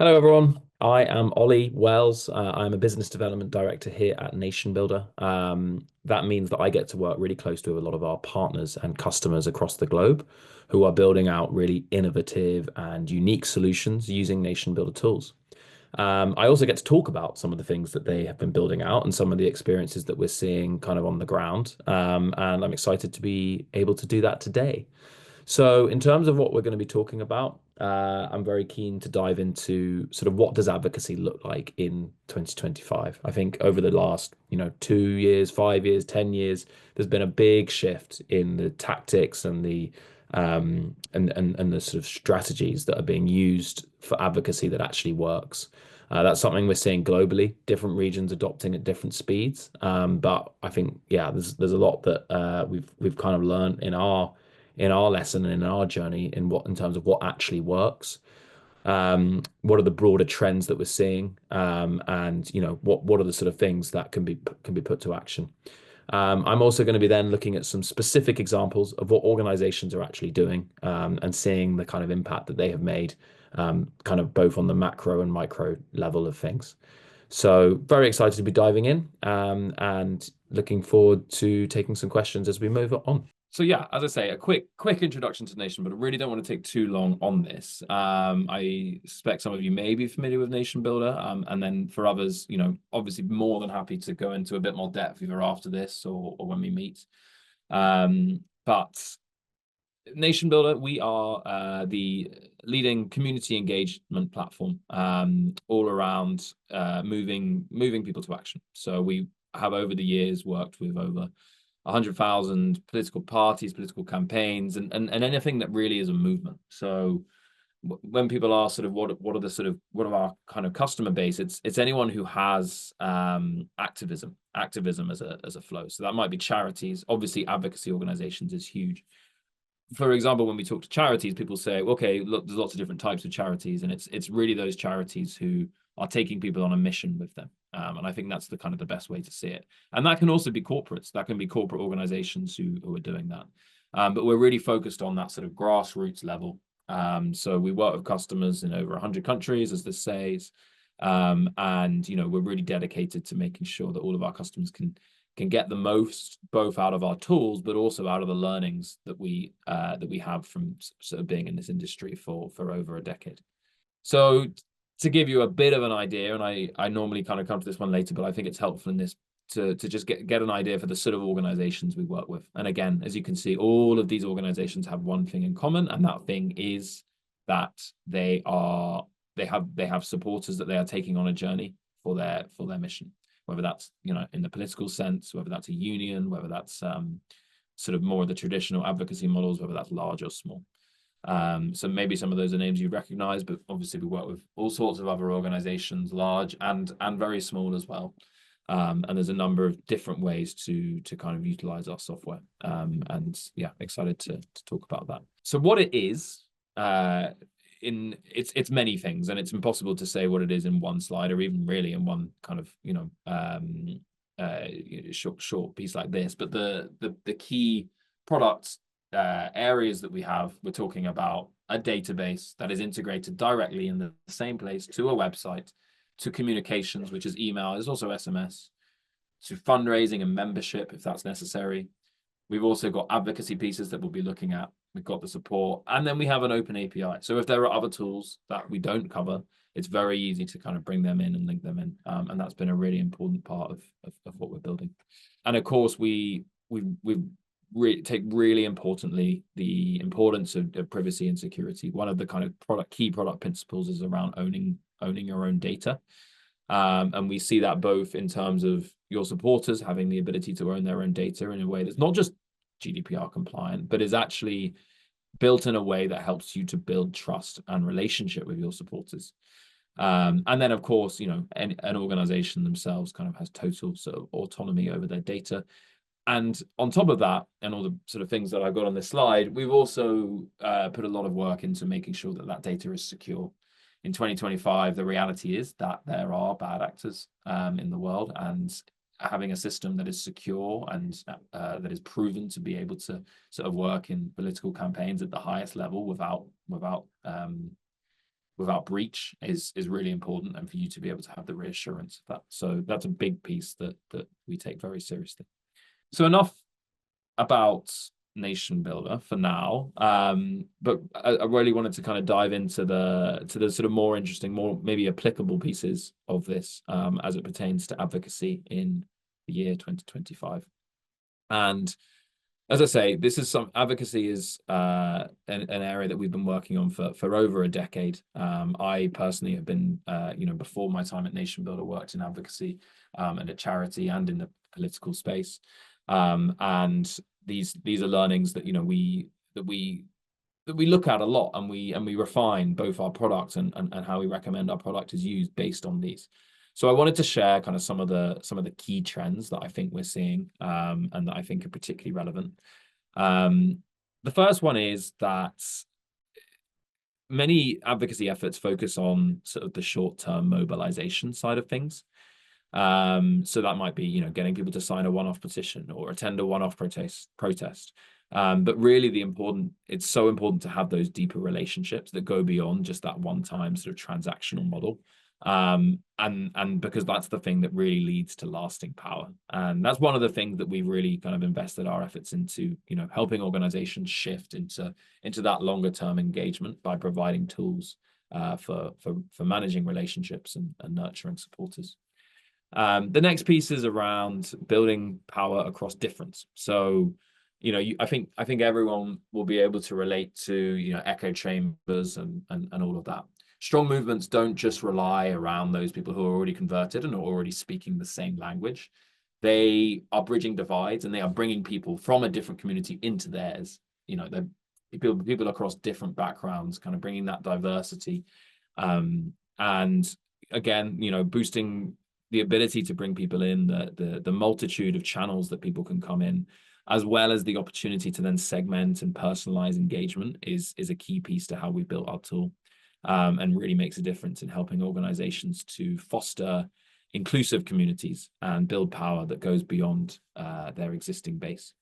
Hello, everyone. I am Ollie Wells. I'm a business development director here at NationBuilder. That means that I get to work really close to a lot of our partners and customers across the globe who are building out really innovative and unique solutions using NationBuilder tools. I also get to talk about some of the things that they have been building out and some of the experiences that we're seeing kind of on the ground. And I'm excited to be able to do that today. So, in terms of what we're going to be talking about, I'm very keen to dive into sort of what does advocacy look like in 2025. I think over the last, 2 years, 5 years, 10 years, there's been a big shift in the tactics and the sort of strategies that are being used for advocacy that actually works. That's something we're seeing globally, different regions adopting at different speeds. But I think, yeah, there's a lot that we've kind of learned in our lesson and in our journey in terms of what actually works. What are the broader trends that we're seeing, and what are the sort of things that can be put to action. I'm also going to be then looking at some specific examples of what organizations are actually doing, and seeing the kind of impact that they have made, kind of both on the macro and micro level of things. So very excited to be diving in, and looking forward to taking some questions as we move on. So yeah, as I say, a quick introduction to Nation, but I really don't want to take too long on this. I suspect some of you may be familiar with Nation Builder, and then for others, obviously more than happy to go into a bit more depth either after this or when we meet. But Nation Builder, we are the leading community engagement platform, all around moving people to action. So we have over the years worked with over 100,000 political parties, political campaigns, and anything that really is a movement. So when people ask sort of what are our kind of customer base, it's anyone who has activism as a flow. So that might be charities. Obviously, advocacy organizations is huge. For example, when we talk to charities, people say, okay, look, there's lots of different types of charities, and it's really those charities who are taking people on a mission with them. And I think that's the kind of the best way to see it. And that can also be corporates. That can be corporate organizations who are doing that. But we're really focused on that sort of grassroots level. So we work with customers in over 100 countries, as this says. And we're really dedicated to making sure that all of our customers can get the most both out of our tools, but also out of the learnings that we have from sort of being in this industry for over a decade. So to give you a bit of an idea, and I normally kind of come to this one later, but I think it's helpful in this to just get an idea for the sort of organizations we work with. And again, as you can see, all of these organizations have one thing in common, and that thing is that they have supporters that they are taking on a journey for their mission, whether that's in the political sense, whether that's a union, whether that's sort of more of the traditional advocacy models, whether that's large or small. So maybe some of those are names you recognize, but obviously we work with all sorts of other organizations, large and very small as well. And there's a number of different ways to kind of utilize our software. And yeah, excited to talk about that. So what it is, it's many things, and it's impossible to say what it is in one slide or even really in one kind of short piece like this. But the key products areas that we're talking about a database that is integrated directly in the same place to a website, to communications, which is email, there's also SMS, to fundraising and membership if that's necessary. We've also got advocacy pieces that we'll be looking at. We've got the support, and then we have an open API. So if there are other tools that we don't cover, it's very easy to kind of bring them in and link them in. And that's been a really important part of what we're building. And of course, we take really importantly the importance of privacy and security. One of the kind of key product principles is around owning your own data. And we see that both in terms of your supporters having the ability to own their own data in a way that's not just GDPR compliant, but is actually built in a way that helps you to build trust and relationship with your supporters. And then, of course, an organization themselves kind of has total sort of autonomy over their data. And on top of that, and all the sort of things that I've got on this slide, we've also put a lot of work into making sure that that data is secure. In 2025, the reality is that there are bad actors in the world, and having a system that is secure and that is proven to be able to sort of work in political campaigns at the highest level without without breach is really important, and for you to be able to have the reassurance of that. So that's a big piece that we take very seriously. So enough about NationBuilder for now, but I really wanted to kind of dive into the sort of more interesting, more maybe applicable pieces of this as it pertains to advocacy in the year 2025. And as I say, this is some advocacy is an area that we've been working on for over a decade. I personally have been, before my time at NationBuilder, worked in advocacy and at charity and in the political space. And these are learnings that we look at a lot, and we refine both our product and how we recommend our product is used based on these. So I wanted to share kind of some of the key trends that I think we're seeing and that I think are particularly relevant. The first one is that many advocacy efforts focus on sort of the short-term mobilization side of things. So that might be, getting people to sign a one-off petition or attend a one-off protest. But really it's so important to have those deeper relationships that go beyond just that one-time sort of transactional model. And because that's the thing that really leads to lasting power. And that's one of the things that we've really kind of invested our efforts into, helping organizations shift into that longer term engagement by providing tools for managing relationships and nurturing supporters. The next piece is around building power across difference. So, I think everyone will be able to relate to, echo chambers and all of that. Strong movements don't just rely around those people who are already converted and are already speaking the same language. They are bridging divides, and they are bringing people from a different community into theirs. They're people across different backgrounds, kind of bringing that diversity. And again, boosting the ability to bring people in, the multitude of channels that people can come in, as well as the opportunity to then segment and personalize engagement is a key piece to how we built our tool. And really makes a difference in helping organizations to foster inclusive communities and build power that goes beyond their existing base.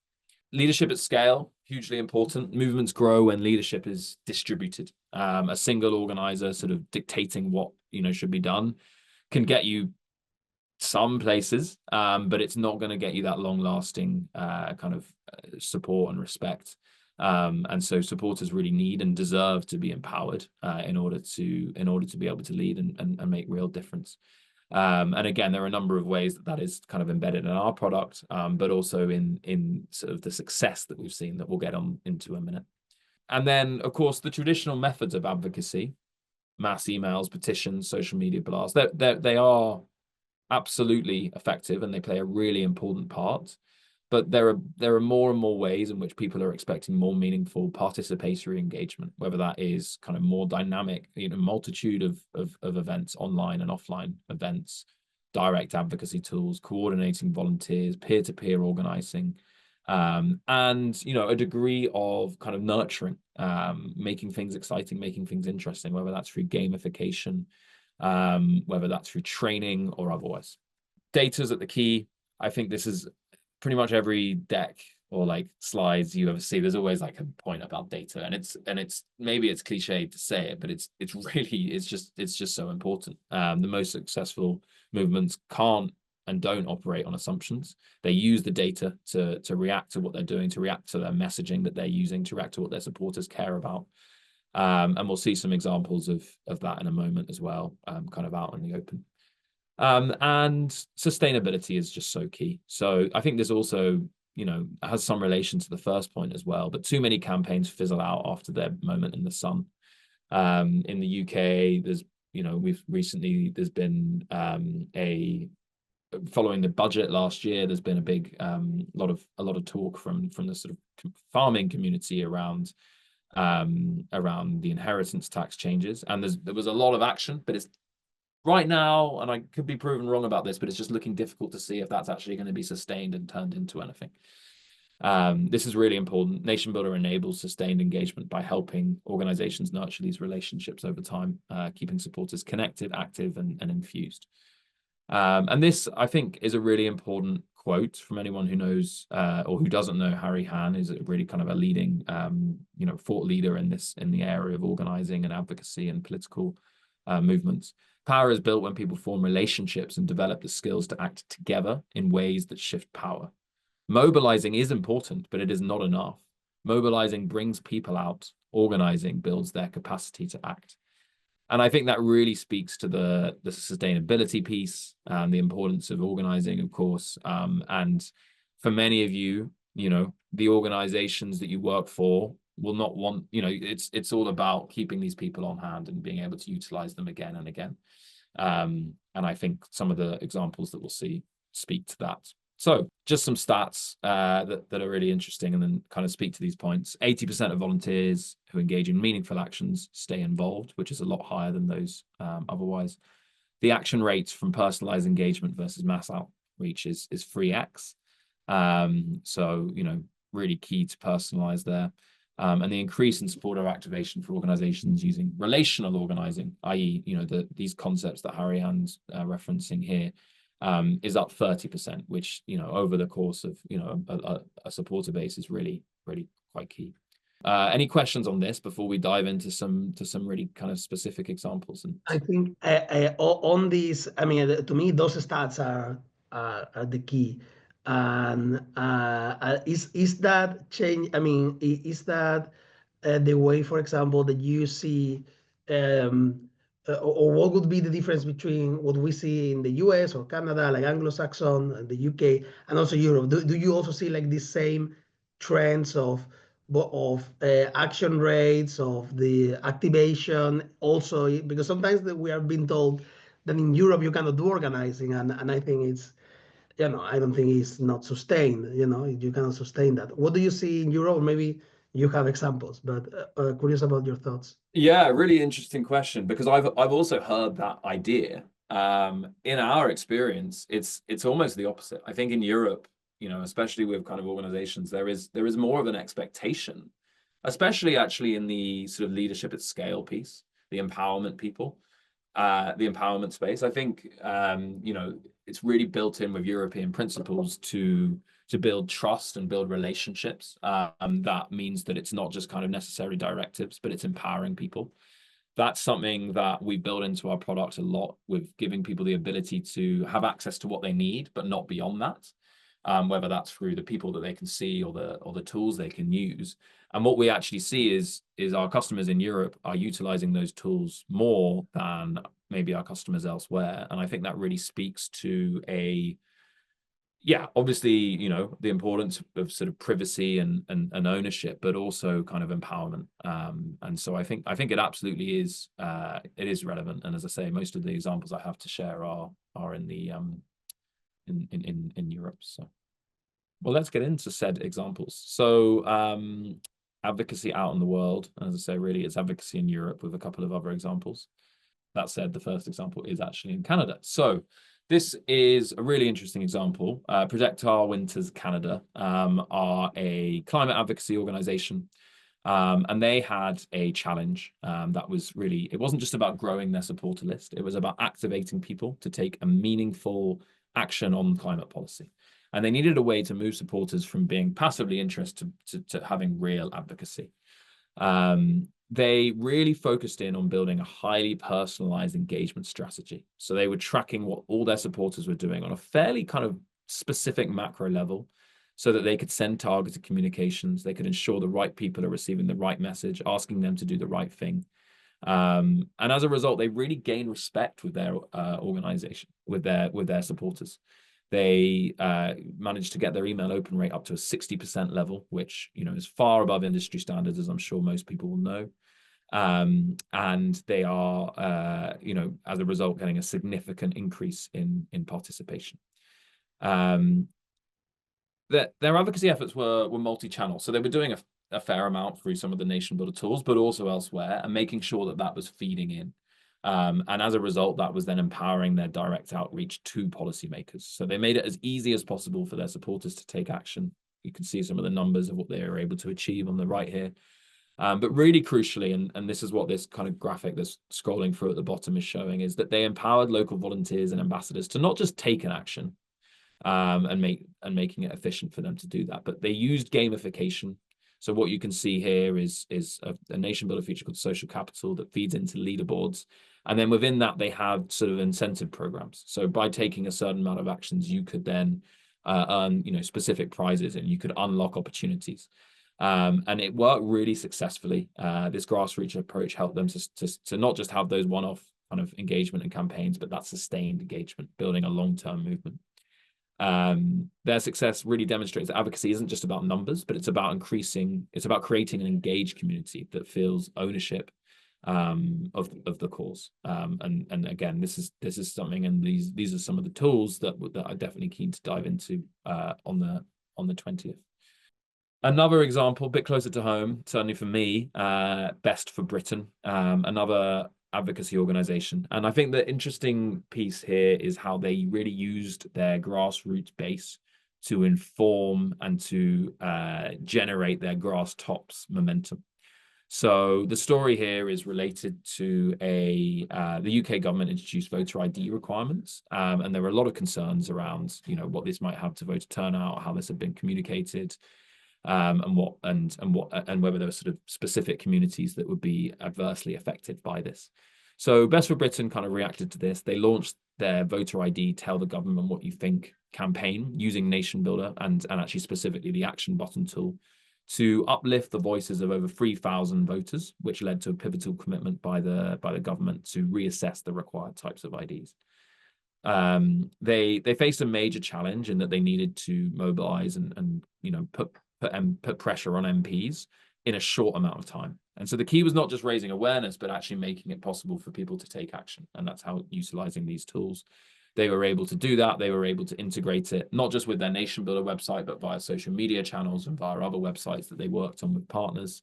Leadership at scale, hugely important. Movements grow when leadership is distributed. A single organizer sort of dictating what should be done can get you some places, but it's not going to get you that long-lasting kind of support and respect. And so supporters really need and deserve to be empowered in order to be able to lead and make real difference. And again, there are a number of ways that is kind of embedded in our product, but also in sort of the success that we've seen that we'll get on into a minute. And then, of course, the traditional methods of advocacy, mass emails, petitions, social media blasts, they are absolutely effective and they play a really important part. But there are more and more ways in which people are expecting more meaningful participatory engagement, whether that is kind of more dynamic, multitude of events, online and offline events, direct advocacy tools, coordinating volunteers, peer-to-peer organizing, and a degree of kind of nurturing, making things exciting, making things interesting, whether that's through gamification, whether that's through training or otherwise. Data's at the key. I think this is pretty much every deck or like slides you ever see, there's always like a point about data, and it's maybe it's cliche to say it, but it's just so important. The most successful movements can't and don't operate on assumptions. They use the data to react to what they're doing, to react to their messaging that they're using, to react to what their supporters care about. And we'll see some examples of that in a moment as well, kind of out in the open. And sustainability is just so key. So I think this also, has some relation to the first point as well, but too many campaigns fizzle out after their moment in the sun. In the UK, there's been following the budget last year, there's been a big lot of talk from the sort of farming community around the inheritance tax changes, and there was a lot of action, but it's right now, and I could be proven wrong about this, but it's just looking difficult to see if that's actually going to be sustained and turned into anything. This is really important. NationBuilder enables sustained engagement by helping organizations nurture these relationships over time, keeping supporters connected, active, and infused. And this, I think, is a really important quote from anyone who knows or who doesn't know. Harry Hahn is really kind of a leading, thought leader in the area of organizing and advocacy and political movements. Power is built when people form relationships and develop the skills to act together in ways that shift power. Mobilizing is important, but it is not enough. Mobilizing brings people out. Organizing builds their capacity to act. And I think that really speaks to the sustainability piece and the importance of organizing, of course. And for many of you, the organizations that you work for will not want, it's all about keeping these people on hand and being able to utilize them again and again. And I think some of the examples that we'll see speak to that. So just some stats that are really interesting and then kind of speak to these points. 80% of volunteers who engage in meaningful actions stay involved, which is a lot higher than those otherwise. The action rate from personalized engagement versus mass outreach is 3x. So, really key to personalize there. And the increase in supporter activation for organizations using relational organizing, i.e., these concepts that Harry Hahn's referencing here, is up 30%, which, over the course of, a supporter base is really, really quite key. Any questions on this before we dive into some really kind of specific examples? And I think on these, I mean, to me, those stats are the key. And is that change? I mean, is that the way, for example, that you see, or what would be the difference between what we see in the US or Canada, like Anglo-Saxon, and the UK, and also Europe? Do you also see like the same trends of action rates, of the activation also? Because sometimes we are being told that in Europe you cannot do organizing, and I think it's, I don't think it's not sustained. You cannot sustain that. What do you see in Europe? Maybe you have examples, but curious about your thoughts. Yeah, really interesting question, because I've also heard that idea. In our experience, it's almost the opposite. I think in Europe, especially with kind of organizations, there is more of an expectation, especially actually in the sort of leadership at scale piece, the empowerment people, the empowerment space. I think it's really built in with European principles to build trust and build relationships. That means that it's not just kind of necessary directives, but it's empowering people. That's something that we build into our product a lot, with giving people the ability to have access to what they need, but not beyond that. Whether that's through the people that they can see or the tools they can use. And what we actually see is our customers in Europe are utilizing those tools more than maybe our customers elsewhere. And I think that really speaks to obviously, the importance of sort of privacy and ownership, but also kind of empowerment. And so I think it absolutely is relevant. And as I say, most of the examples I have to share are in the in Europe. So, well, let's get into said examples. So advocacy out in the world, as I say, really it's advocacy in Europe with a couple of other examples. That said, the first example is actually in Canada. So this is a really interesting example. Projectile Winters Canada are a climate advocacy organization. And they had a challenge that was really, it wasn't just about growing their supporter list. It was about activating people to take a meaningful action on climate policy. And they needed a way to move supporters from being passively interested to having real advocacy. They really focused in on building a highly personalized engagement strategy. So they were tracking what all their supporters were doing on a fairly kind of specific macro level, so that they could send targeted communications. They could ensure the right people are receiving the right message, asking them to do the right thing. And as a result, they really gained respect with their organization, with their supporters. They managed to get their email open rate up to a 60% level, which is far above industry standards, as I'm sure most people will know. And they are, as a result, getting a significant increase in participation. Their advocacy efforts were multi-channel, so they were doing a fair amount through some of the NationBuilder tools, but also elsewhere, and making sure that was feeding in. And as a result, that was then empowering their direct outreach to policymakers. So they made it as easy as possible for their supporters to take action. You can see some of the numbers of what they were able to achieve on the right here. But really crucially, and this is what this kind of graphic that's scrolling through at the bottom is showing, is that they empowered local volunteers and ambassadors to not just take an action, and making it efficient for them to do that. But they used gamification. So what you can see here is a NationBuilder feature called Social Capital that feeds into leaderboards. And then within that, they have sort of incentive programs. So by taking a certain amount of actions, you could then earn, specific prizes, and you could unlock opportunities. And it worked really successfully. This grassroots approach helped them to not just have those one-off kind of engagement and campaigns, but that sustained engagement, building a long-term movement. Their success really demonstrates that advocacy isn't just about numbers, but it's about creating an engaged community that feels ownership of the cause. And again, this is something, and these are some of the tools that I'm definitely keen to dive into on the 20th. Another example, a bit closer to home, certainly for me, Best for Britain, another advocacy organization. And I think the interesting piece here is how they really used their grassroots base to inform and to generate their grass tops momentum. So the story here is related to the UK government introduced voter ID requirements, and there were a lot of concerns around, what this might have to voter turnout, how this had been communicated, and whether there were sort of specific communities that would be adversely affected by this. So Best for Britain kind of reacted to this. They launched their voter ID Tell the Government What You Think campaign using NationBuilder and actually specifically the action button tool to uplift the voices of over 3,000 voters, which led to a pivotal commitment by the government to reassess the required types of IDs. They faced a major challenge in that they needed to mobilize and put pressure on MPs in a short amount of time. And so the key was not just raising awareness, but actually making it possible for people to take action. And that's how, utilizing these tools, they were able to do that. They were able to integrate it, not just with their NationBuilder website, but via social media channels and via other websites that they worked on with partners.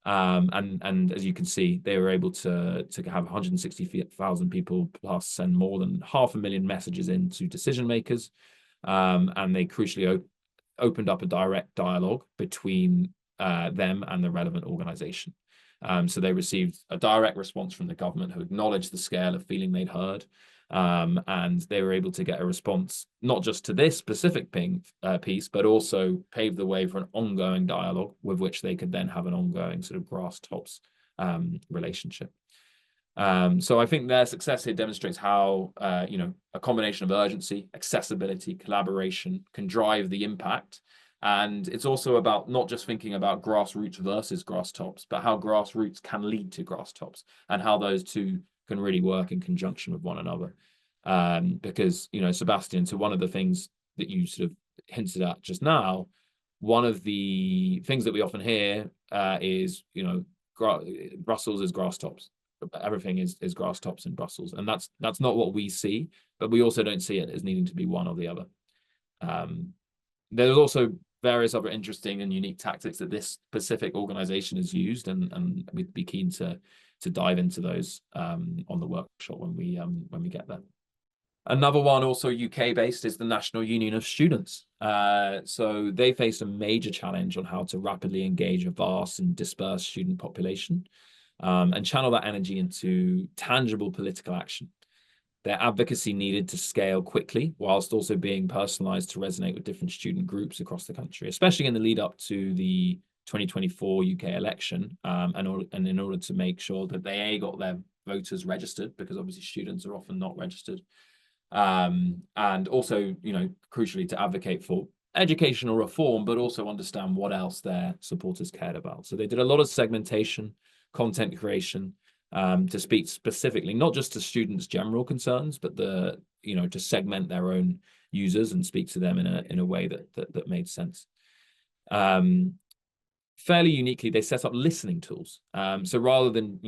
And as you can see, they were able to have 160,000 people plus send more than 500,000 messages into decision makers. And they crucially opened up a direct dialogue between them and the relevant organization. So they received a direct response from the government who acknowledged the scale of feeling they'd heard. And they were able to get a response, not just to this specific piece, but also pave the way for an ongoing dialogue with which they could then have an ongoing sort of grass tops relationship. So I think their success here demonstrates how, a combination of urgency, accessibility, collaboration can drive the impact. And it's also about not just thinking about grassroots versus grass tops, but how grassroots can lead to grass tops and how those two can really work in conjunction with one another. Because, Sebastian, so one of the things that you sort of hinted at just now, one of the things that we often hear is, Brussels is grass tops. Everything is grass tops in Brussels. And that's not what we see, but we also don't see it as needing to be one or the other. There's also various other interesting and unique tactics that this specific organization has used, and we'd be keen to dive into those on the workshop when we get there. Another one, also UK based, is the National Union of Students. So they faced a major challenge on how to rapidly engage a vast and dispersed student population and channel that energy into tangible political action. Their advocacy needed to scale quickly, whilst also being personalized to resonate with different student groups across the country, especially in the lead up to the 2024 UK election, and in order to make sure that they got their voters registered, because obviously students are often not registered, and also, crucially, to advocate for educational reform, but also understand what else their supporters cared about. So they did a lot of segmentation, content creation, to speak specifically, not just to students' general concerns, but to segment their own users and speak to them in a way that made sense. Fairly uniquely, they set up listening tools. So rather than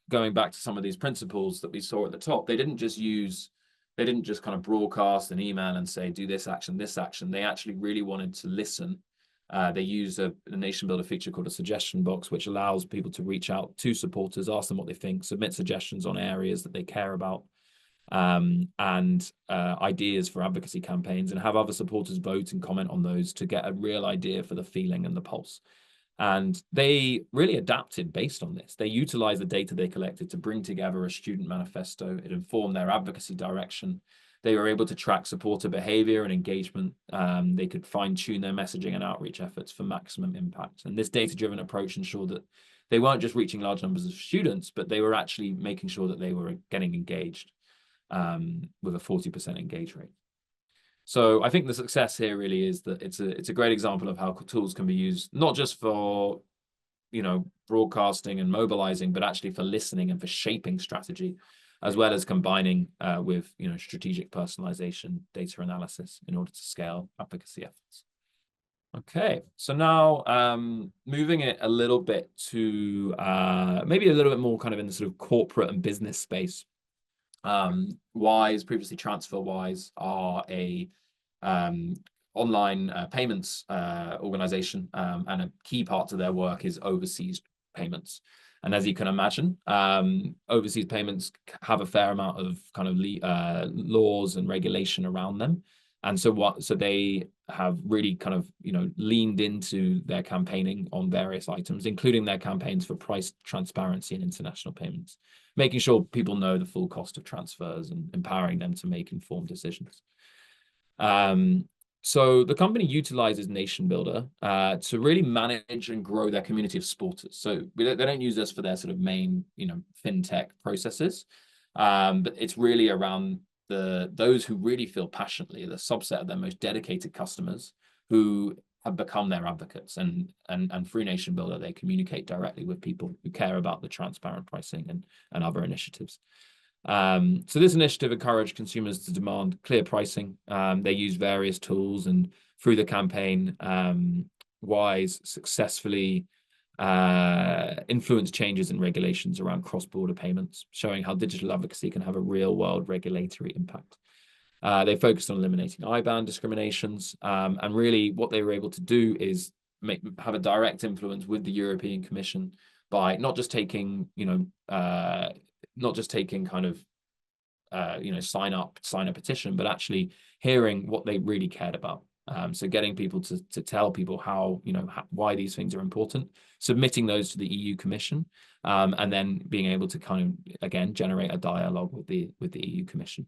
going back to some of these principles that we saw at the top, they didn't just kind of broadcast an email and say do this action, this action. They actually really wanted to listen. They use a NationBuilder feature called a suggestion box, which allows people to reach out to supporters, ask them what they think, submit suggestions on areas that they care about, and ideas for advocacy campaigns, and have other supporters vote and comment on those to get a real idea for the feeling and the pulse. And they really adapted based on this. They utilized the data they collected to bring together a student manifesto. It informed their advocacy direction. They were able to track supporter behavior and engagement. They could fine-tune their messaging and outreach efforts for maximum impact. And this data-driven approach ensured that they weren't just reaching large numbers of students, but they were actually making sure that they were getting engaged with a 40% engage rate. So I think the success here really is that it's a great example of how tools can be used, not just for, broadcasting and mobilizing, but actually for listening and for shaping strategy, as well as combining with, strategic personalization, data analysis in order to scale advocacy efforts. Okay, so now moving it a little bit to maybe a little bit more kind of in the sort of corporate and business space. Wise, previously TransferWise, are a online payments organization, and a key part to their work is overseas payments. And as you can imagine, overseas payments have a fair amount of kind of laws and regulation around them. And so they have really kind of, leaned into their campaigning on various items, including their campaigns for price transparency and international payments, making sure people know the full cost of transfers and empowering them to make informed decisions. So the company utilizes NationBuilder to really manage and grow their community of supporters. So they don't use this for their sort of main, fintech processes, but it's really around those who really feel passionately, the subset of their most dedicated customers who have become their advocates, and through NationBuilder they communicate directly with people who care about the transparent pricing and other initiatives. So this initiative encouraged consumers to demand clear pricing. They use various tools, and through the campaign, Wise successfully influence changes in regulations around cross-border payments, showing how digital advocacy can have a real-world regulatory impact. They focused on eliminating IBAN discriminations, and really what they were able to do is have a direct influence with the European Commission by not just taking, kind of, sign a petition, but actually hearing what they really cared about. So getting people to tell people how, why these things are important, submitting those to the EU Commission, and then being able to kind of, again, generate a dialogue with the EU Commission.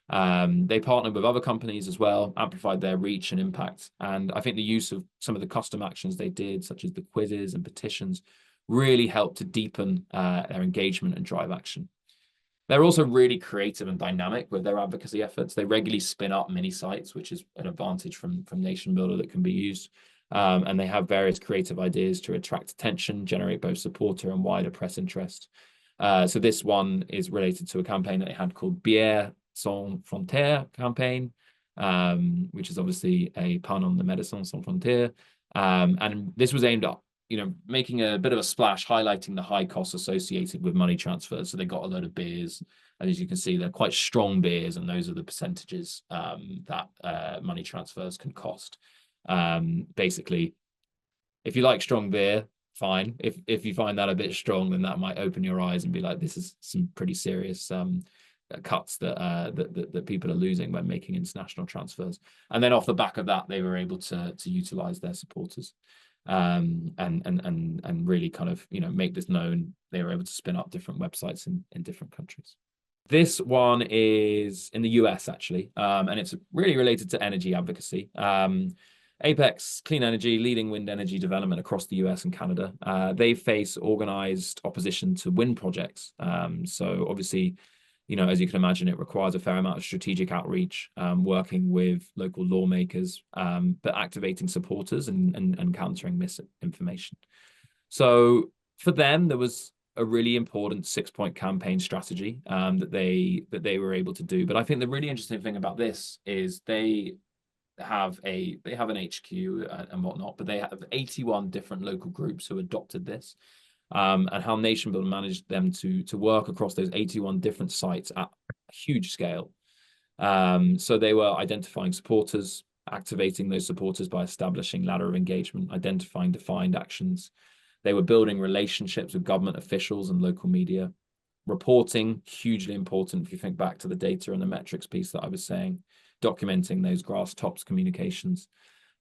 They partnered with other companies as well, amplified their reach and impact. And I think the use of some of the custom actions they did, such as the quizzes and petitions, really helped to deepen their engagement and drive action. They're also really creative and dynamic with their advocacy efforts. They regularly spin up mini sites, which is an advantage from NationBuilder that can be used. And they have various creative ideas to attract attention, generate both supporter and wider press interest. So this one is related to a campaign that they had called Bière Sans Frontières campaign, which is obviously a pun on the Médecins Sans Frontières. And this was aimed at, making a bit of a splash, highlighting the high costs associated with money transfers. So they got a load of beers, and as you can see, they're quite strong beers, and those are the percentages that money transfers can cost. Basically, if you like strong beer, fine. If you find that a bit strong, then that might open your eyes and be like, this is some pretty serious cuts that people are losing when making international transfers. And then off the back of that, they were able to utilize their supporters. And really kind of, make this known. They were able to spin up different websites in different countries. This one is in the US, actually, and it's really related to energy advocacy. Apex Clean Energy, leading wind energy development across the US and Canada. They face organized opposition to wind projects. So obviously, as you can imagine, it requires a fair amount of strategic outreach, working with local lawmakers, but activating supporters and countering misinformation. So for them, there was a really important 6-point campaign strategy that they were able to do. But I think the really interesting thing about this is they have an HQ and whatnot, but they have 81 different local groups who adopted this. And how NationBuilder managed them to work across those 81 different sites at a huge scale. So they were identifying supporters, activating those supporters by establishing ladder of engagement, identifying defined actions. They were building relationships with government officials and local media. Reporting, hugely important if you think back to the data and the metrics piece that I was saying, documenting those grass tops communications.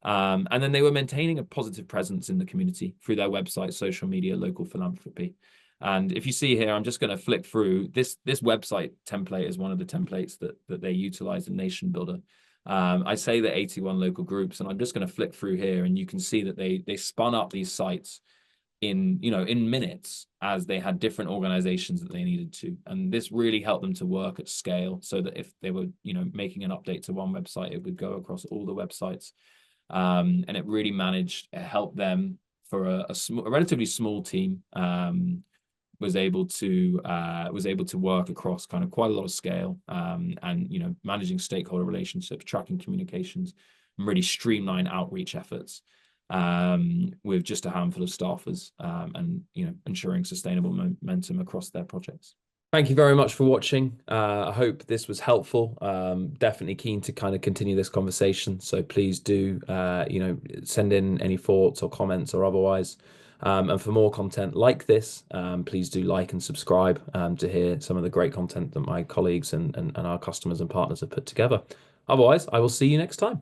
And then they were maintaining a positive presence in the community through their website, social media, local philanthropy. And if you see here, I'm just going to flick through this website template is one of the templates that they utilize in NationBuilder. I say the 81 local groups, and I'm just going to flick through here, and you can see that they spun up these sites in minutes, as they had different organizations that they needed to. And this really helped them to work at scale, so that if they were making an update to one website, it would go across all the websites. And it really helped them for a relatively small team. Was able to work across kind of quite a lot of scale, and managing stakeholder relationships, tracking communications, and really streamline outreach efforts with just a handful of staffers, and ensuring sustainable momentum across their projects. Thank you very much for watching. I hope this was helpful. Definitely keen to kind of continue this conversation. So please do, send in any thoughts or comments or otherwise. And for more content like this, please do like and subscribe to hear some of the great content that my colleagues and our customers and partners have put together. Otherwise, I will see you next time.